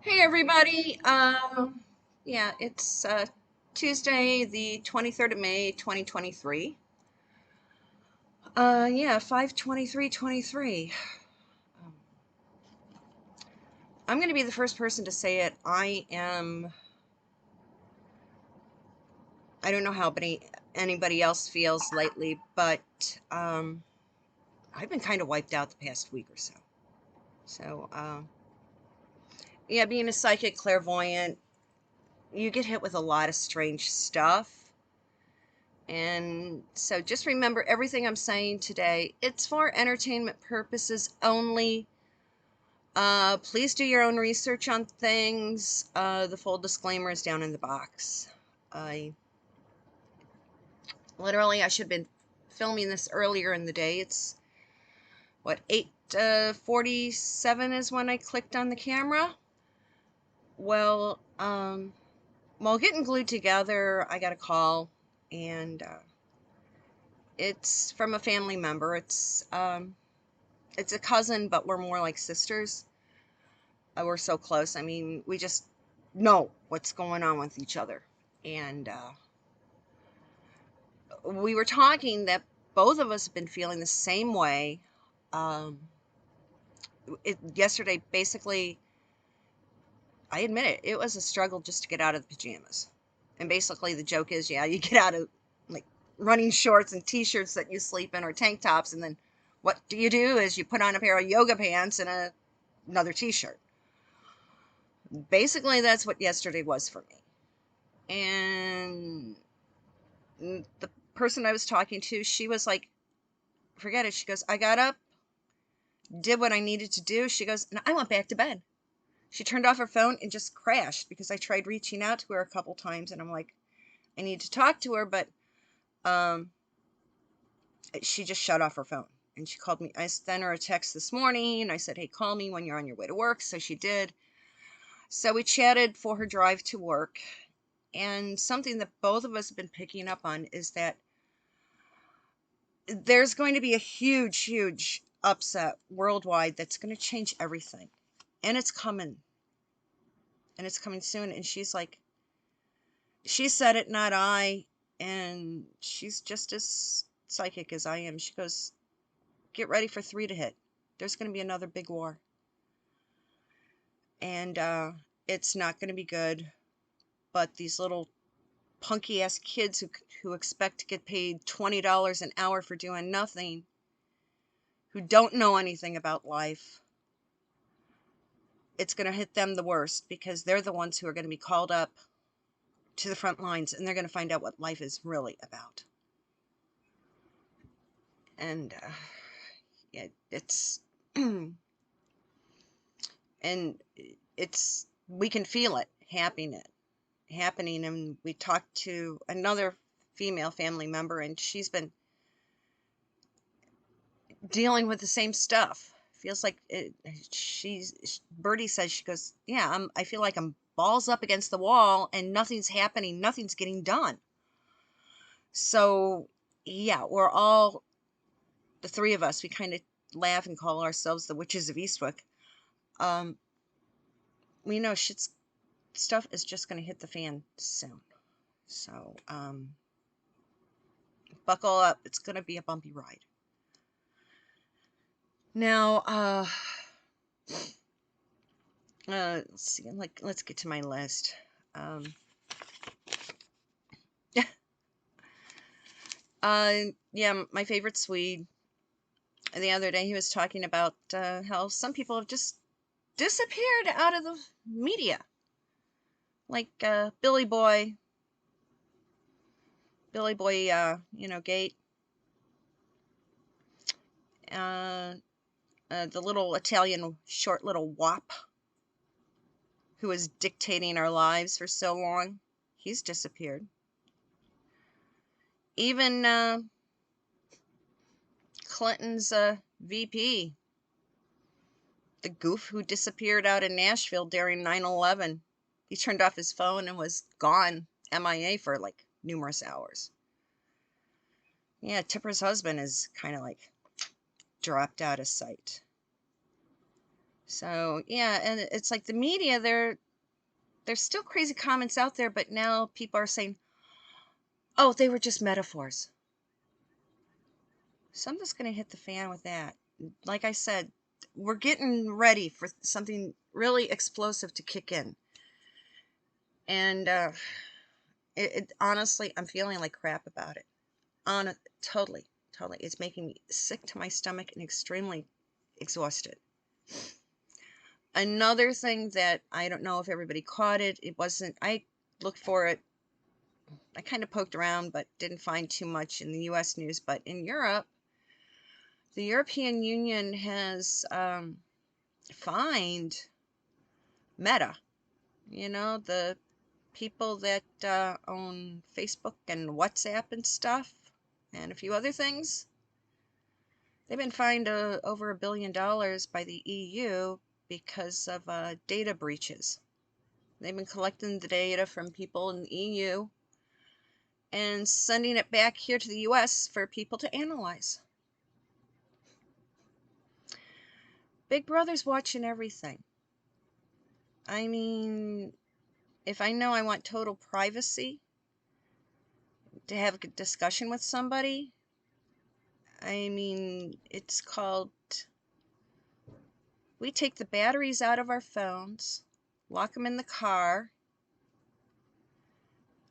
Hey everybody. Yeah, it's Tuesday, the 23rd of May, 2023. Yeah, 5/23/23. Um, I'm going to be the first person to say it. I don't know how anybody else feels lately, but I've been kind of wiped out the past week or so. So, yeah, being a psychic clairvoyant, you get hit with a lot of strange stuff. And so just remember everything I'm saying today, it's for entertainment purposes only. Please do your own research on things. The full disclaimer is down in the box. I I should have been filming this earlier in the day. It's what, 8:47 is when I clicked on the camera. Well, while getting glued together, I got a call, and it's from a family member. It's a cousin, but we're more like sisters. We're so close. I mean, we just know what's going on with each other. And we were talking that both of us have been feeling the same way. Um, Yesterday, basically, I admit it, it was a struggle just to get out of the pajamas. And basically, the joke is, yeah, you get out of like running shorts and t-shirts that you sleep in or tank tops, and then what do is you put on a pair of yoga pants and another t-shirt. Basically, that's what yesterday was for me. And the person I was talking to, she was like, forget it. She goes, I got up, did what I needed to do. She goes, and I went back to bed. She turned off her phone and just crashed because I tried reaching out to her a couple times, and I'm like, I need to talk to her, but um, she just shut off her phone. And she called me. I sent her a text this morning. I said, hey, call me when you're on your way to work. So she did. So we chatted for her drive to work. And something that both of us have been picking up on is that there's going to be a huge, huge upset worldwide that's going to change everything. And it's coming. And it's coming soon. And she's like, she said it, not I. And she's just as psychic as I am. She goes, get ready for 3 to hit. There's going to be another big war. And it's not going to be good. But these little punky ass kids who expect to get paid $20 an hour for doing nothing, who don't know anything about life, it's going to hit them the worst because they're the ones who are going to be called up to the front lines, and they're going to find out what life is really about. And yeah, it's and it's, we can feel it happening. And we talked to another female family member, and she's been dealing with the same stuff. Feels like Birdie says, she goes, yeah, I feel like I'm balls up against the wall and nothing's happening, nothing's getting done. So yeah, we're all, the three of us, we kind of laugh and call ourselves the witches of Eastwick. We know stuff is just going to hit the fan soon. So buckle up, it's going to be a bumpy ride. Now let's see, let's get to my list. Yeah, my favorite Swede. The other day he was talking about how some people have just disappeared out of the media, like Billy Boy, Gate, the little Italian short little wop who was dictating our lives for so long. He's disappeared. Even Clinton's VP, the goof who disappeared out in Nashville during 9/11. He turned off his phone and was gone, MIA, for like numerous hours. Yeah, Tipper's husband is kind of like dropped out of sight. So yeah, and it's like the media, there's still crazy comments out there, but now people are saying, oh, they were just metaphors. Something's going to hit the fan with that. Like I said, we're getting ready for something really explosive to kick in. And honestly, I'm feeling like crap about it. Totally. It's making me sick to my stomach and extremely exhausted. Another thing that I don't know if everybody caught it, I looked for it. I kind of poked around, but didn't find too much in the US news. But in Europe, the European Union has fined Meta, the people that own Facebook and WhatsApp and stuff, and a few other things. They've been fined over $1 billion by the EU because of data breaches. They've been collecting the data from people in the EU and sending it back here to the US for people to analyze. Big Brother's watching everything. I mean, if I know I want total privacy to have a discussion with somebody, I mean, it's called, we take the batteries out of our phones, lock them in the car,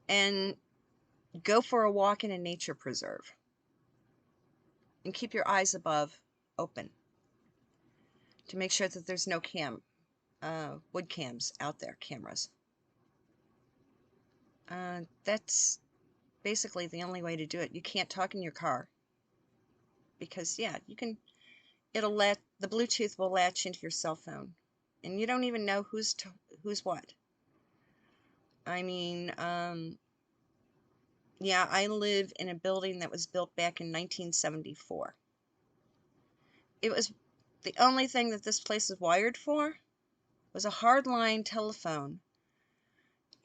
and go for a walk in a nature preserve. And keep your eyes open to make sure that there's no wood cams out there, cameras. That's basically the only way to do it. You can't talk in your car because, yeah, the Bluetooth will latch into your cell phone, and you don't even know who's what. I mean, yeah, I live in a building that was built back in 1974. It was the only thing that this place was wired for was a hardline telephone.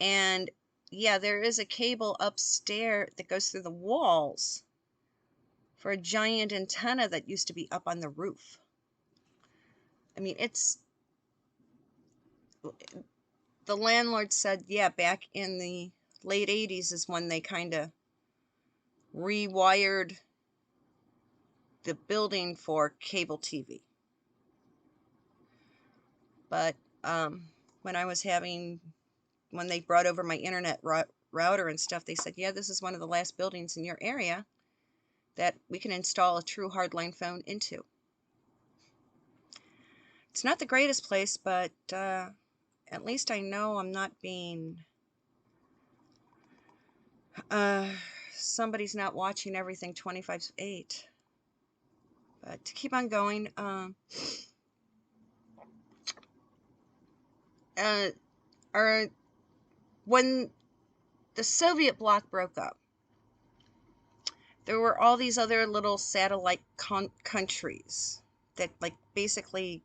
And yeah, there is a cable upstairs that goes through the walls for a giant antenna that used to be up on the roof. I mean, the landlord said, yeah, back in the late 80s is when they kind of rewired the building for cable TV. But when they brought over my internet router and stuff, they said, yeah, this is one of the last buildings in your area that we can install a true hardline phone into. It's not the greatest place, but at least I know I'm not being... somebody's not watching everything 25/8. But to keep on going, when the Soviet bloc broke up, there were all these other little satellite countries that basically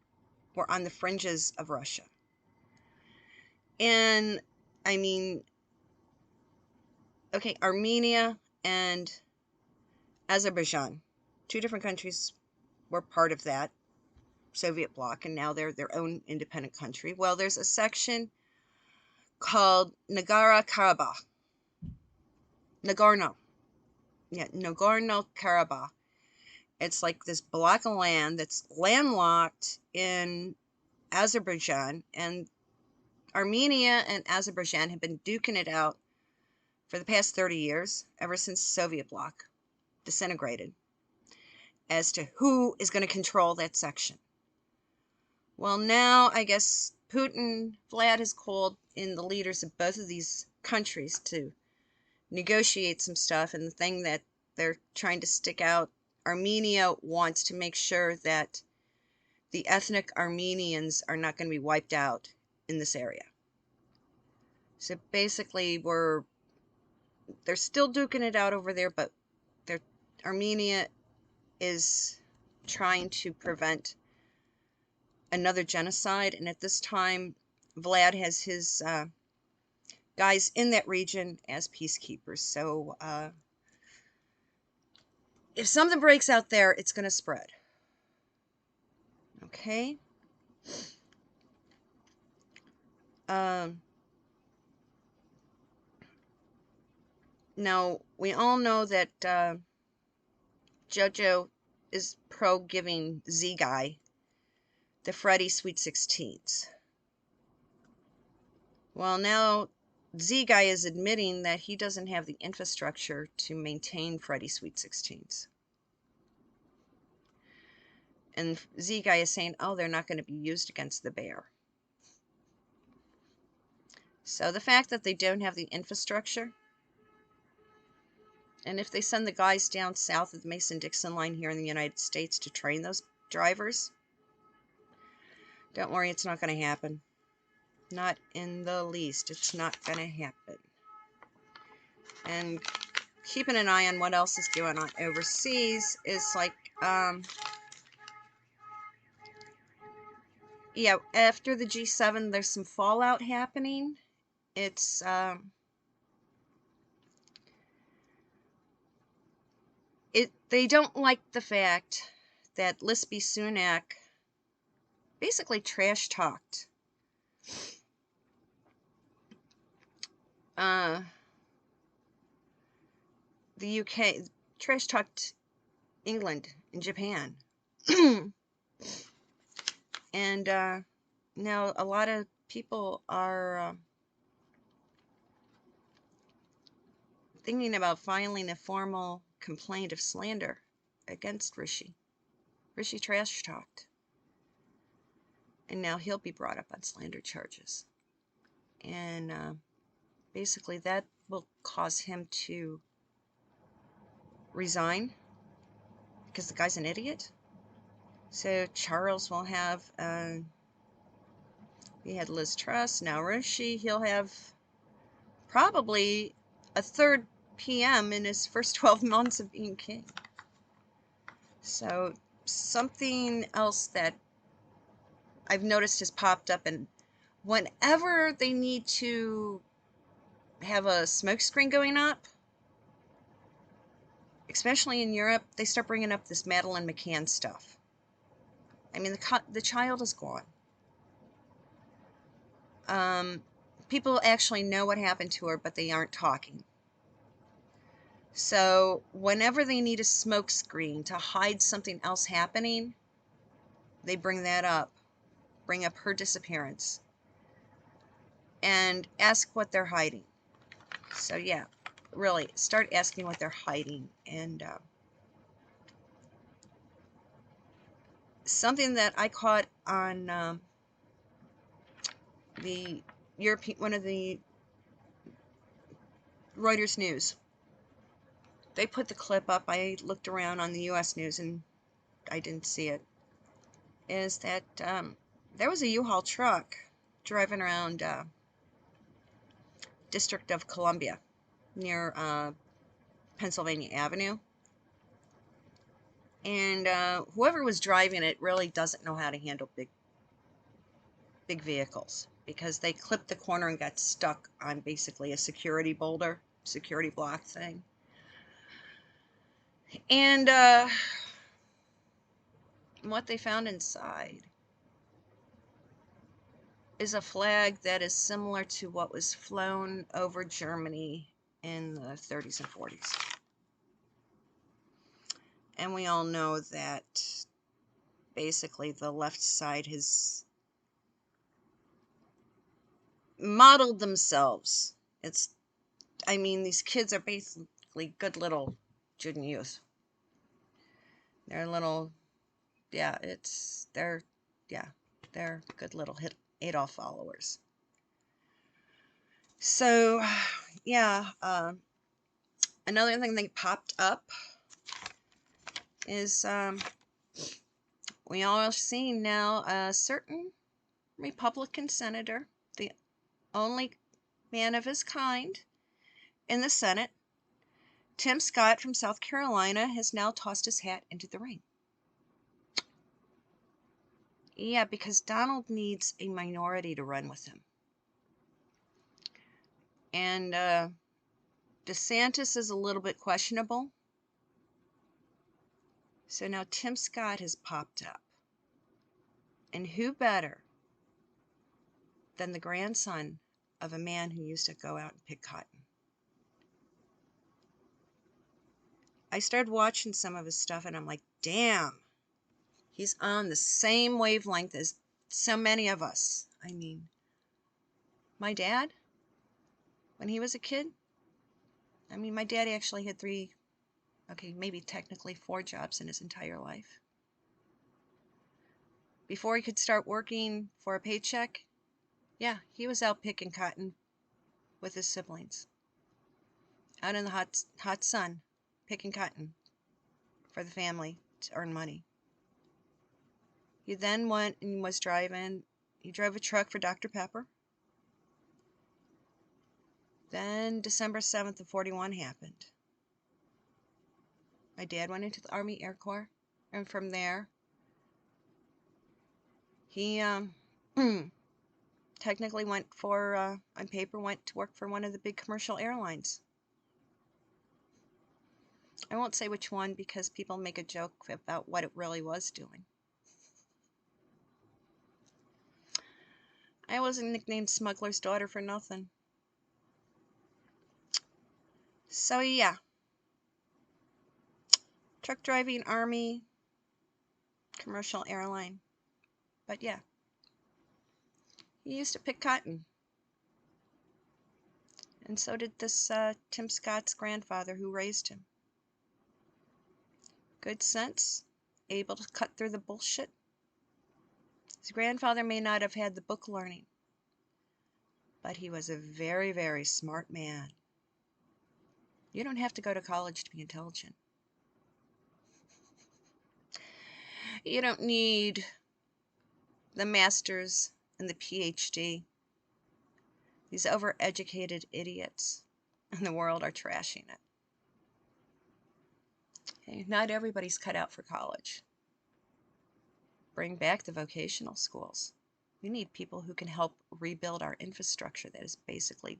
were on the fringes of Russia. And I mean, okay, Armenia and Azerbaijan, two different countries, were part of that Soviet bloc, and now they're their own independent country. Well, there's a section called Nagorno-Karabakh. Nagorno-Karabakh. It's like this block of land that's landlocked in Azerbaijan, and Armenia and Azerbaijan have been duking it out for the past 30 years, ever since the Soviet bloc disintegrated, as to who is going to control that section. Well, now I guess Vlad has called in the leaders of both of these countries to negotiate some stuff, and the thing that they're trying to stick out, Armenia wants to make sure that the ethnic Armenians are not going to be wiped out in this area. So basically, they're still duking it out over there, but Armenia is trying to prevent another genocide, and at this time, Vlad has his guys in that region as peacekeepers. So if something breaks out there, it's going to spread. Okay? Now, we all know that JoJo is pro giving Z guy the Freddy Sweet 16s. Well, now Z guy is admitting that he doesn't have the infrastructure to maintain Freddy Sweet 16s. And Z guy is saying, oh, they're not going to be used against the bear. So the fact that they don't have the infrastructure, and if they send the guys down south of the Mason-Dixon line here in the United States to train those drivers, don't worry, it's not going to happen. Not in the least. It's not going to happen. And keeping an eye on what else is going on overseas is like, yeah, after the G7, there's some fallout happening. It's, they don't like the fact that Lispy Sunak basically trash talked the UK, trash talked England and Japan. And now a lot of people are thinking about filing a formal complaint of slander against Rishi. Rishi trash talked. And now he'll be brought up on slander charges. And basically that will cause him to resign because the guy's an idiot. So Charles will have, he had Liz Truss, now Rishi. He'll have probably a third PM in his first 12 months of being king. So something else that I've noticed has popped up, and whenever they need to have a smokescreen going up, especially in Europe, they start bringing up this Madeleine McCann stuff. I mean, the child is gone. People actually know what happened to her, but they aren't talking. So whenever they need a smokescreen to hide something else happening, they bring that up. Bring up her disappearance. And ask what they're hiding. So yeah, really, start asking what they're hiding. And something that I caught on the European, one of the Reuters News. They put the clip up. I looked around on the U.S. News and I didn't see it. Is that there was a U-Haul truck driving around District of Columbia near Pennsylvania Avenue. And whoever was driving it really doesn't know how to handle big vehicles, because they clipped the corner and got stuck on basically a security boulder, security block thing. And what they found inside is a flag that is similar to what was flown over Germany in the 30s and 40s. And we all know that basically the left side has modeled themselves. I mean, these kids are basically good little Judean youth. They're little, yeah, they're good little Adolf followers. So, yeah, another thing that popped up is we all are seeing now a certain Republican senator, the only man of his kind in the Senate, Tim Scott from South Carolina, has now tossed his hat into the ring. Yeah, because Donald needs a minority to run with him. And DeSantis is a little bit questionable. So now Tim Scott has popped up. And who better than the grandson of a man who used to go out and pick cotton. I started watching some of his stuff and I'm like, damn, he's on the same wavelength as so many of us. I mean, my dad, when he was a kid, my dad actually had maybe technically 4 jobs in his entire life. Before he could start working for a paycheck, yeah, he was out picking cotton with his siblings. Out in the hot sun, picking cotton for the family to earn money. He then went and he drove a truck for Dr. Pepper. Then December 7th of 41 happened. My dad went into the Army Air Corps, and from there, he technically on paper, went to work for one of the big commercial airlines. I won't say which one because people make a joke about what it really was doing. I wasn't nicknamed Smuggler's Daughter for nothing. So yeah. Truck driving, Army, commercial airline. But yeah. He used to pick cotton. And so did this Tim Scott's grandfather who raised him. Good sense, able to cut through the bullshit. His grandfather may not have had the book learning, but he was a very, very smart man. You don't have to go to college to be intelligent. You don't need the master's and the PhD. These overeducated idiots in the world are trashing it. Okay, not everybody's cut out for college. Bring back the vocational schools. We need people who can help rebuild our infrastructure that is basically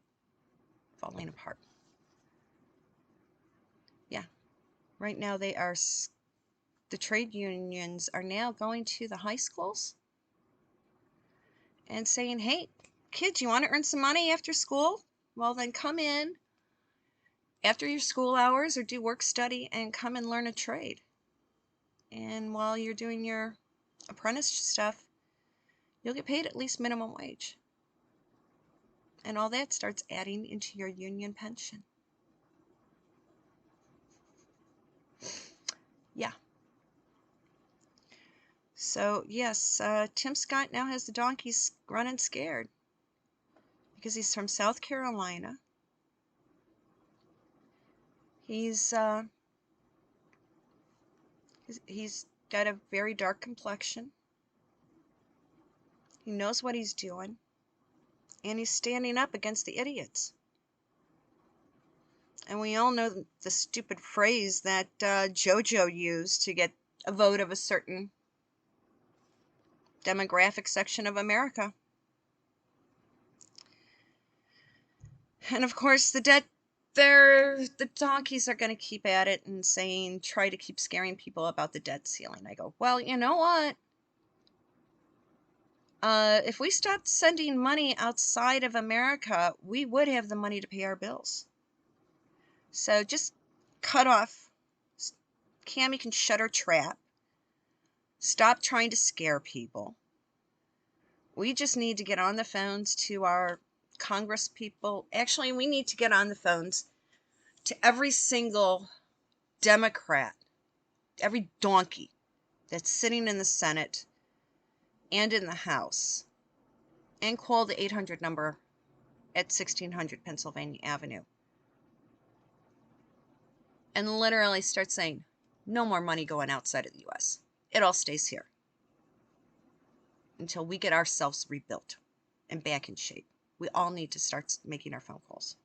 falling apart. Yeah, right now the trade unions are now going to the high schools and saying, hey, kids, you want to earn some money after school? Well, then come in after your school hours or do work study and come and learn a trade. And while you're doing your apprentice stuff, you'll get paid at least minimum wage. And all that starts adding into your union pension. Yeah. So, yes, Tim Scott now has the donkeys running scared because he's from South Carolina. He's got a very dark complexion. He knows what he's doing, and he's standing up against the idiots. And we all know the stupid phrase that JoJo used to get a vote of a certain demographic section of America. And of course, the donkeys are going to keep at it and try to keep scaring people about the debt ceiling. I go, well, you know what? If we stopped sending money outside of America, we would have the money to pay our bills. So just cut off. Cammie can shut her trap. Stop trying to scare people. We just need to get on the phones to our Congress people. Actually, we need to get on the phones to every single Democrat, every donkey that's sitting in the Senate and in the House, and call the 800 number at 1600 Pennsylvania Avenue. And literally start saying, no more money going outside of the U.S. It all stays here until we get ourselves rebuilt and back in shape. We all need to start making our phone calls.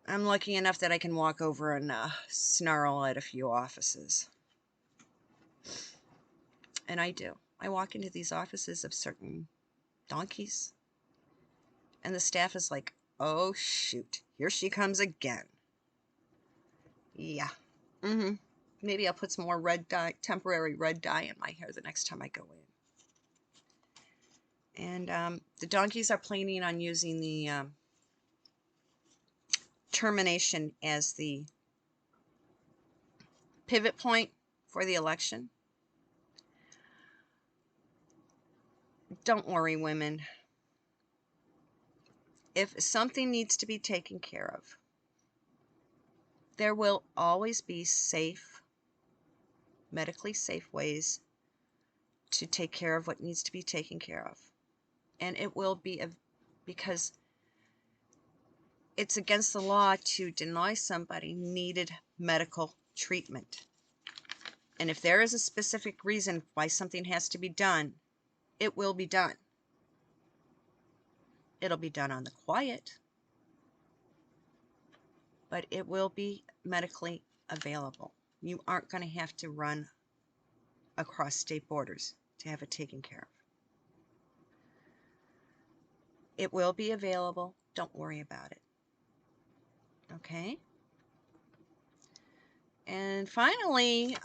I'm lucky enough that I can walk over and snarl at a few offices. And I do. I walk into these offices of certain donkeys, and the staff is like, oh shoot, here she comes again. Yeah. Maybe I'll put some more temporary red dye in my hair the next time I go in. And the donkeys are planning on using the termination as the pivot point for the election. Don't worry, women. If something needs to be taken care of, there will always be safe, medically safe ways to take care of what needs to be taken care of. And it will be because it's against the law to deny somebody needed medical treatment. And if there is a specific reason why something has to be done, it will be done. It'll be done on the quiet, but it will be medically available. You aren't going to have to run across state borders to have it taken care of. It will be available. Don't worry about it. Okay? And finally,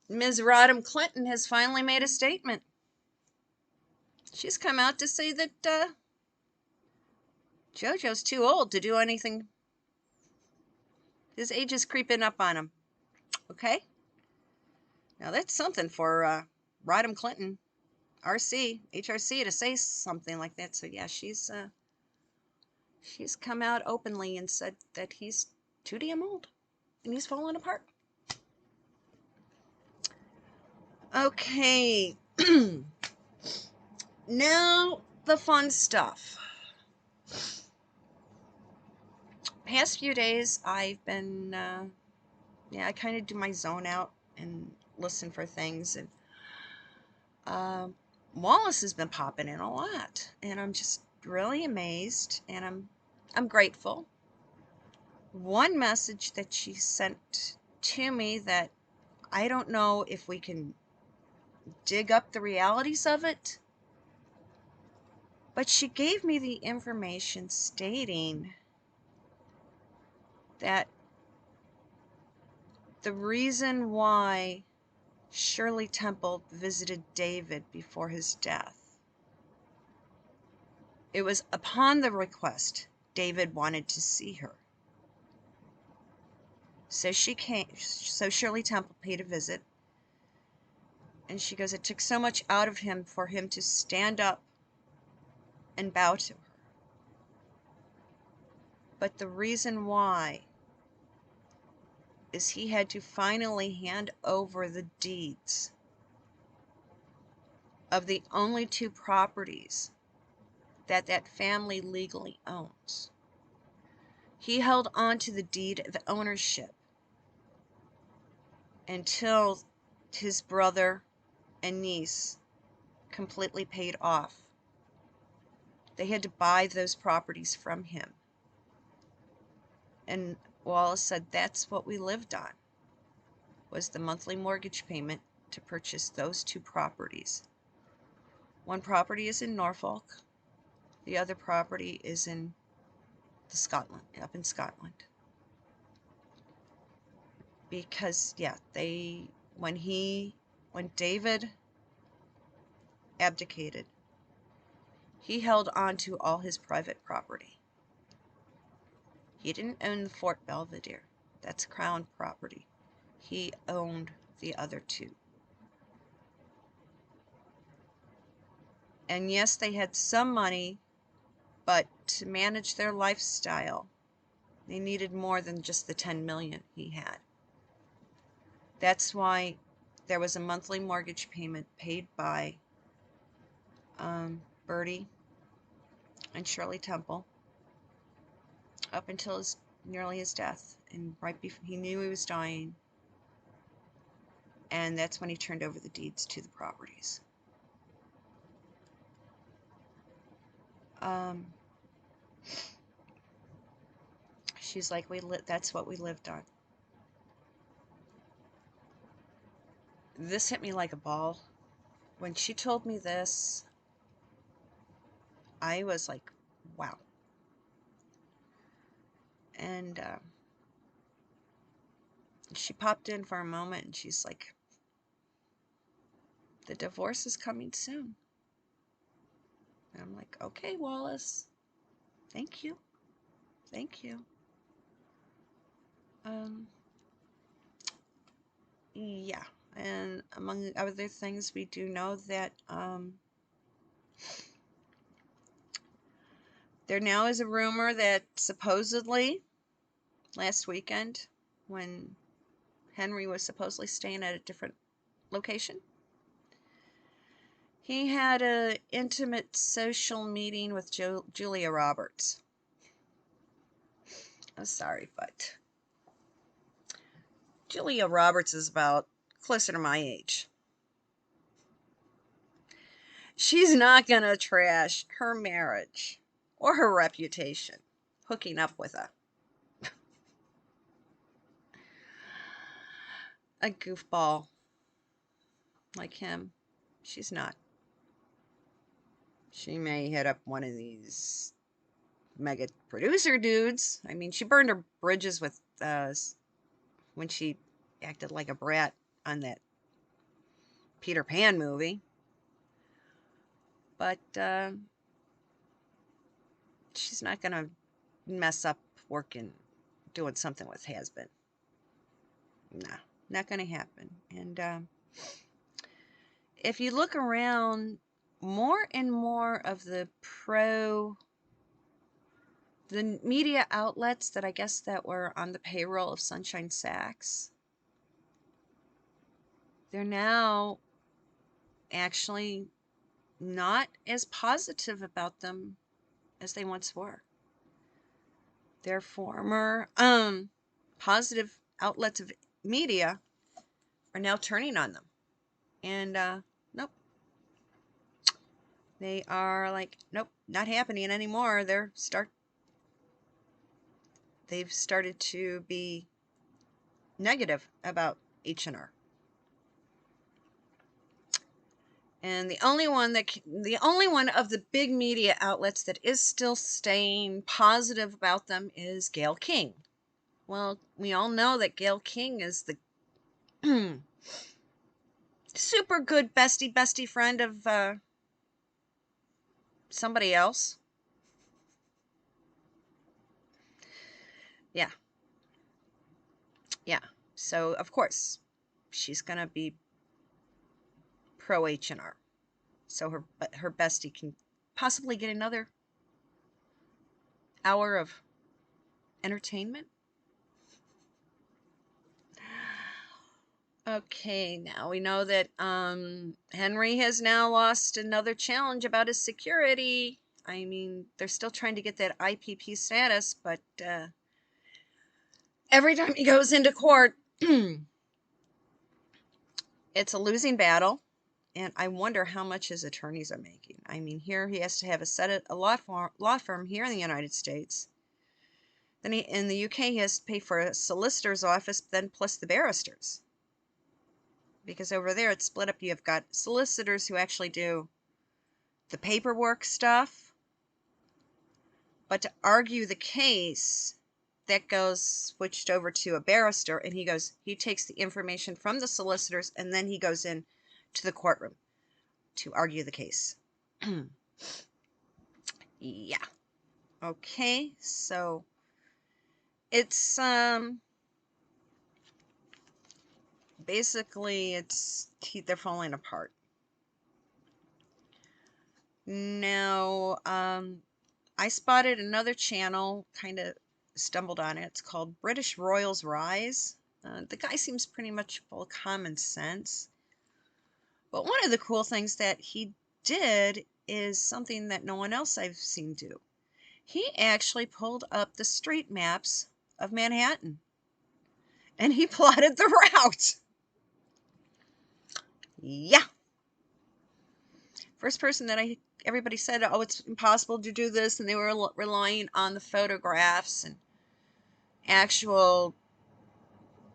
Ms. Rodham Clinton has finally made a statement. She's come out to say that JoJo's too old to do anything. His age is creeping up on him. Okay? Now that's something for Rodham Clinton, HRC, to say something like that. So yeah, she's come out openly and said that he's too damn old and he's falling apart. Okay. Now the fun stuff. Past few days I've been I kind of do my zone out and listen for things, and Wallis has been popping in a lot, and I'm just really amazed, and I'm grateful. One message that she sent to me that I don't know if we can dig up the realities of it, but she gave me the information stating that the reason why Shirley Temple visited David before his death, it was upon the request. David wanted to see her. So she came, so Shirley Temple paid a visit, and she goes, it took so much out of him for him to stand up and bow to her. But the reason why is he had to finally hand over the deeds of the only 2 properties that that family legally owns. He held on to the deed of ownership until his brother and niece completely paid off. They had to buy those properties from him. And Wallis said that's what we lived on, was the monthly mortgage payment to purchase those 2 properties. One property is in Norfolk. The other property is in up in Scotland. Because yeah, when David abdicated, he held on to all his private property. He didn't own the Fort Belvedere. That's Crown property. He owned the other 2. And yes, they had some money, but to manage their lifestyle, they needed more than just the $10 million he had. That's why there was a monthly mortgage payment paid by Bertie and Shirley Temple up until nearly his death, and right before he knew he was dying, and that's when he turned over the deeds to the properties. She's like, that's what we lived on. This hit me like a ball. When she told me this, I was like, wow. And she popped in for a moment and she's like, the divorce is coming soon. And I'm like, okay, Wallis. Thank you. Thank you. Yeah. And among other things, we do know that there now is a rumor that supposedly last weekend, when Henry was supposedly staying at a different location, he had an intimate social meeting with Julia Roberts. I'm sorry, but Julia Roberts is about closer to my age. She's not going to trash her marriage or her reputation hooking up with a goofball like him. She's not. She may hit up one of these mega producer dudes. I mean, she burned her bridges with when she acted like a brat on that Peter Pan movie. But she's not going to mess up doing something with has-been. Nah, not going to happen. And if you look around, more and more of the media outlets that I guess that were on the payroll of Sunshine Sachs, they're now actually not as positive about them as they once were. Their former positive outlets of media are now turning on them. And nope. They are like, nope, not happening anymore. They've started to be negative about H&R. And the only one of the big media outlets that is still staying positive about them is Gail King. Well, we all know that Gail King is the super good bestie friend of somebody else. Yeah. Yeah. So, of course, she's going to be pro H&R. So her bestie can possibly get another hour of entertainment. Okay, now we know that Henry has now lost another challenge about his security. I mean, they're still trying to get that IPP status, but every time he goes into court, it's a losing battle. And I wonder how much his attorneys are making. I mean, here he has to have a law firm here in the United States. Then in the UK, he has to pay for a solicitor's office, then plus the barristers. Because over there, it's split up. You've got solicitors who actually do the paperwork stuff. But to argue the case, that goes switched over to a barrister. And he takes the information from the solicitors, and then he goes in to the courtroom to argue the case. Yeah. Okay, so it's basically they're falling apart. Now, I spotted another channel, kind of stumbled on it. It's called British Royals Rise. The guy seems pretty much full of common sense. But one of the cool things that he did is something that no one else I've seen do. He actually pulled up the street maps of Manhattan. And he plotted the route. Yeah. First person that everybody said, oh, it's impossible to do this. And they were relying on the photographs and actual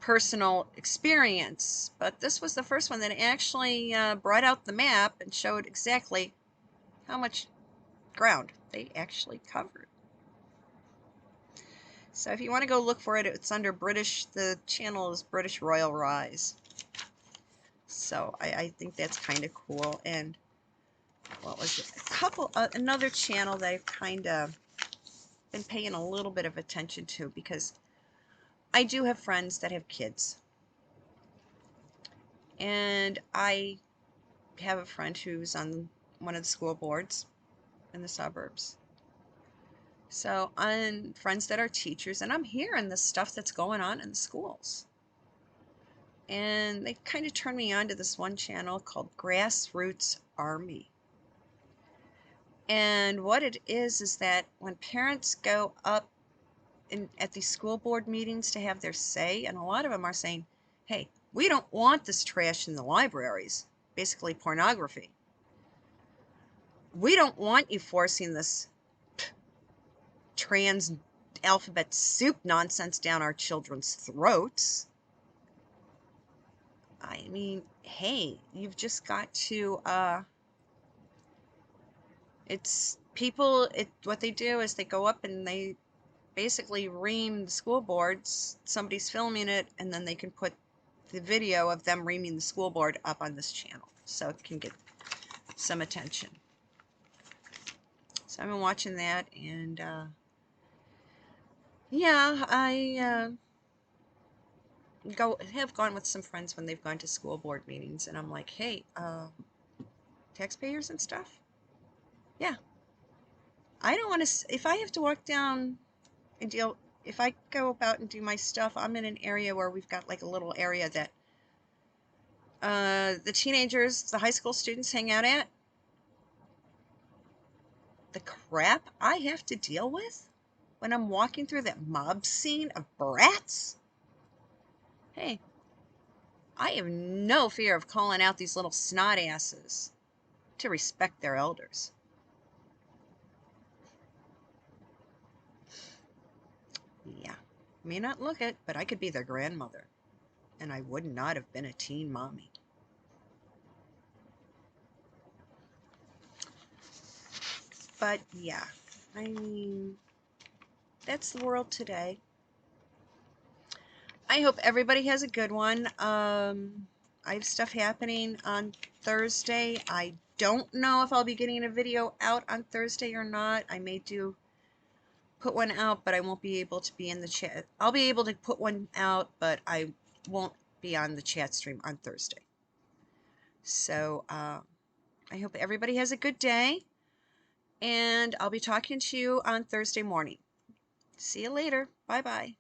personal experience. But this was the first one that actually brought out the map and showed exactly how much ground they actually covered. So if you want to go look for it, it's under British, the channel is British Royal Rise. So I think that's kind of cool. And what was it? Another channel that I've kind of been paying a little bit of attention to, because I do have friends that have kids. And I have a friend who's on one of the school boards in the suburbs. So I'm friends that are teachers, and I'm hearing the stuff that's going on in the schools. And they kind of turned me on to this one channel called Grassroots Army. And what it is that when parents go up at these school board meetings to have their say, and a lot of them are saying, hey, we don't want this trash in the libraries, basically pornography. We don't want you forcing this trans alphabet soup nonsense down our children's throats. I mean, hey, you've just got to, what they do is they go up and they basically ream the school boards. Somebody's filming it, and then they can put the video of them reaming the school board up on this channel, so it can get some attention. So I've been watching that, and yeah, I have gone with some friends when they've gone to school board meetings, and I'm like, hey, taxpayers and stuff? Yeah. I don't want to, if I have to walk down and if I go about and do my stuff, I'm in an area where we've got like a little area that the teenagers, the high school students hang out at. The crap I have to deal with when I'm walking through that mob scene of brats? Hey, I have no fear of calling out these little snot asses to respect their elders. Yeah, may not look it, but I could be their grandmother, and I would not have been a teen mommy. But yeah, I mean, that's the world today. I hope everybody has a good one. I have stuff happening on Thursday. I don't know if I'll be getting a video out on Thursday or not. I may put one out, but I won't be able to be in the chat. I'll be able to put one out, but I won't be on the chat stream on Thursday. So I hope everybody has a good day, and I'll be talking to you on Thursday morning. See you later. Bye-bye.